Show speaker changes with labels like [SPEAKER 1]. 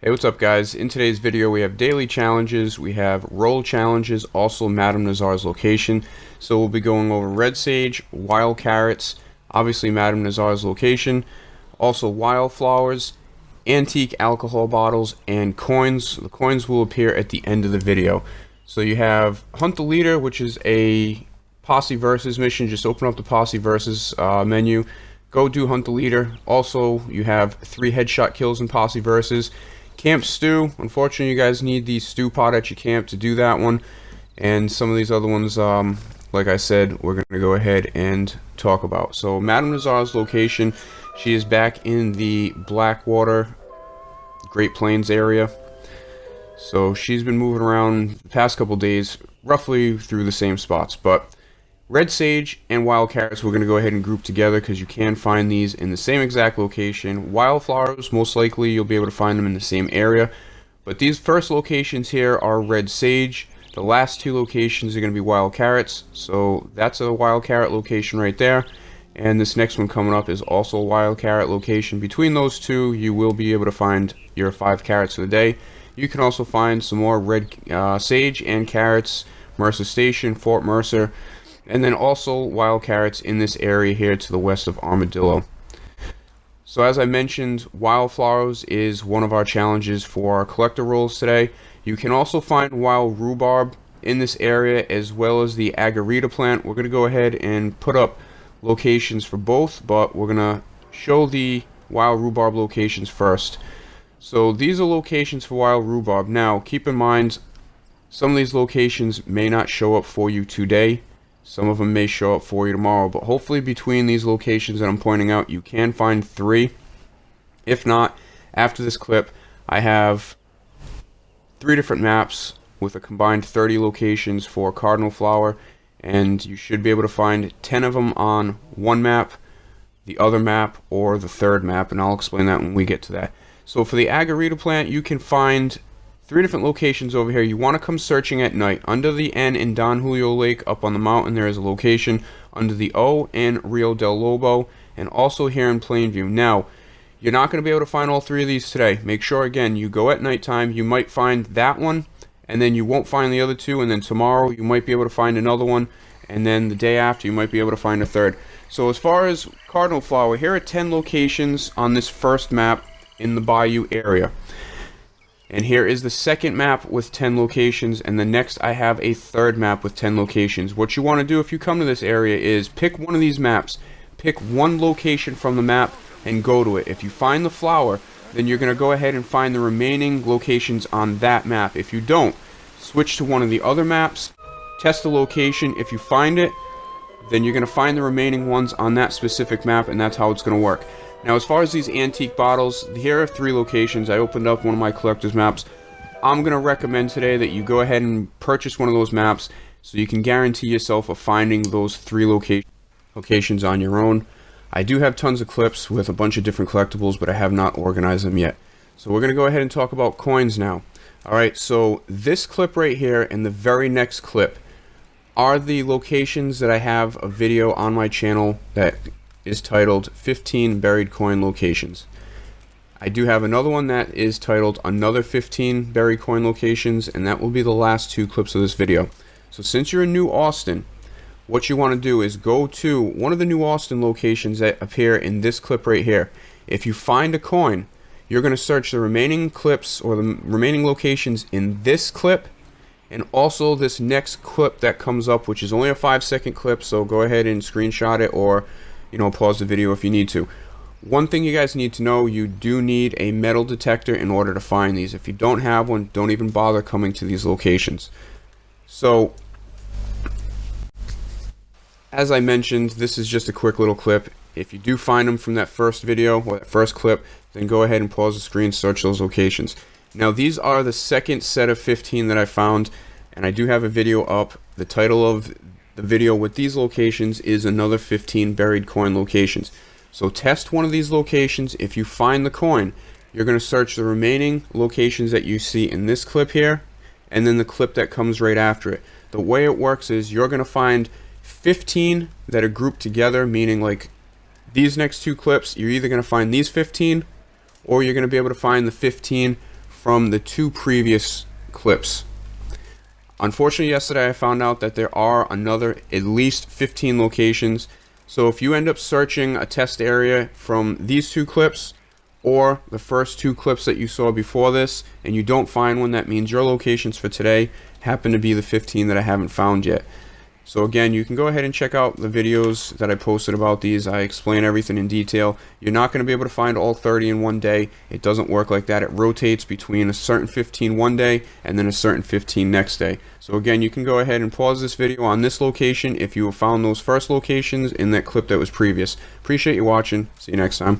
[SPEAKER 1] Hey, what's up guys? In today's video we have daily challenges, we have roll challenges, also Madame Nazar's location. So we'll be going over red sage, wild carrots, obviously Madame Nazar's location, also wildflowers, antique alcohol bottles, and coins. The coins will appear at the end of the video. So you have Hunt the Leader, which is a posse versus mission. Just open up the posse versus menu, go do Hunt the Leader. Also you have 3 headshot kills in posse versus. Camp Stew, unfortunately you guys need the stew pot at your camp to do that one, and some of these other ones, like I said, we're going to go ahead and talk about. So Madame Nazar's location, she is back in the Blackwater, Great Plains area. So she's been moving around the past couple days, roughly through the same spots, but red sage and wild carrots we're going to go ahead and group together because you can find these in the same exact location. Wildflowers, most likely you'll be able to find them in the same area, but these first locations here are red sage. The last 2 locations are going to be wild carrots, so that's a wild carrot location right there, and this next one coming up is also a wild carrot location. Between those 2 you will be able to find your 5 carrots of the day. You can also find some more red sage and carrots, Mercer Station, Fort Mercer, and then also wild carrots in this area here to the west of Armadillo. So as I mentioned, wildflowers is one of our challenges for our collector rolls today. You can also find wild rhubarb in this area as well as the agarita plant. We're going to go ahead and put up locations for both, but we're going to show the wild rhubarb locations first. So these are locations for wild rhubarb. Now keep in mind, some of these locations may not show up for you today. Some of them may show up for you tomorrow, but hopefully between these locations that I'm pointing out, you can find 3. If not, after this clip, I have 3 different maps with a combined 30 locations for cardinal flower, and you should be able to find 10 of them on one map, the other map, or the third map, and I'll explain that when we get to that. So for the agarita plant, you can find 3 different locations over here. You want to come searching at night. Under the N in Don Julio Lake up on the mountain there is a location. Under the O in Rio del Lobo, and also here in Plainview. Now you're not going to be able to find all 3 of these today. Make sure again you go at nighttime. You might find that one, and then you won't find the other 2, and then tomorrow you might be able to find another one, and then the day after you might be able to find a third. So as far as cardinal flower, here are 10 locations on this first map in the Bayou area. And here is the second map with 10 locations, and the next I have a third map with 10 locations. What you want to do if you come to this area is pick one of these maps, pick one location from the map, and go to it. If you find the flower, then you're going to go ahead and find the remaining locations on that map. If you don't, switch to one of the other maps, test the location. If you find it, then you're going to find the remaining ones on that specific map, and that's how it's going to work. Now as far as these antique bottles, here are 3 locations. I opened up one of my collector's maps. I'm going to recommend today that you go ahead and purchase one of those maps so you can guarantee yourself of finding those 3 locations on your own. I do have tons of clips with a bunch of different collectibles, but I have not organized them yet. So we're going to go ahead and talk about coins now. Alright, so this clip right here and the very next clip are the locations that I have a video on my channel that is titled 15 buried coin locations. I do have another one that is titled another 15 buried coin locations, and that will be the last 2 clips of this video. So since you're in New Austin, what you want to do is go to one of the New Austin locations that appear in this clip right here. If you find a coin, you're going to search the remaining clips or the remaining locations in this clip, and also this next clip that comes up, which is only a 5-second clip, so go ahead and screenshot it, or pause the video if you need to. One thing you guys need to know, you do need a metal detector in order to find these. If you don't have one, don't even bother coming to these locations. So, as I mentioned, this is just a quick little clip. If you do find them from that first video or that first clip, then go ahead and pause the screen, search those locations. Now these are the second set of 15 that I found, and I do have a video up. The title of the video with these locations is another 15 buried coin locations. So test one of these locations. If you find the coin, you're going to search the remaining locations that you see in this clip here, and then the clip that comes right after it. The way it works is you're going to find 15 that are grouped together, meaning like these next 2 clips, you're either going to find these 15, or you're going to be able to find the 15 from the 2 previous clips. Unfortunately, yesterday I found out that there are another at least 15 locations. So if you end up searching a test area from these 2 clips or the first 2 clips that you saw before this and you don't find one, that means your locations for today happen to be the 15 that I haven't found yet. So again, you can go ahead and check out the videos that I posted about these. I explain everything in detail. You're not going to be able to find all 30 in one day. It doesn't work like that. It rotates between a certain 15 one day and then a certain 15 next day. So again, you can go ahead and pause this video on this location if you have found those first locations in that clip that was previous. Appreciate you watching. See you next time.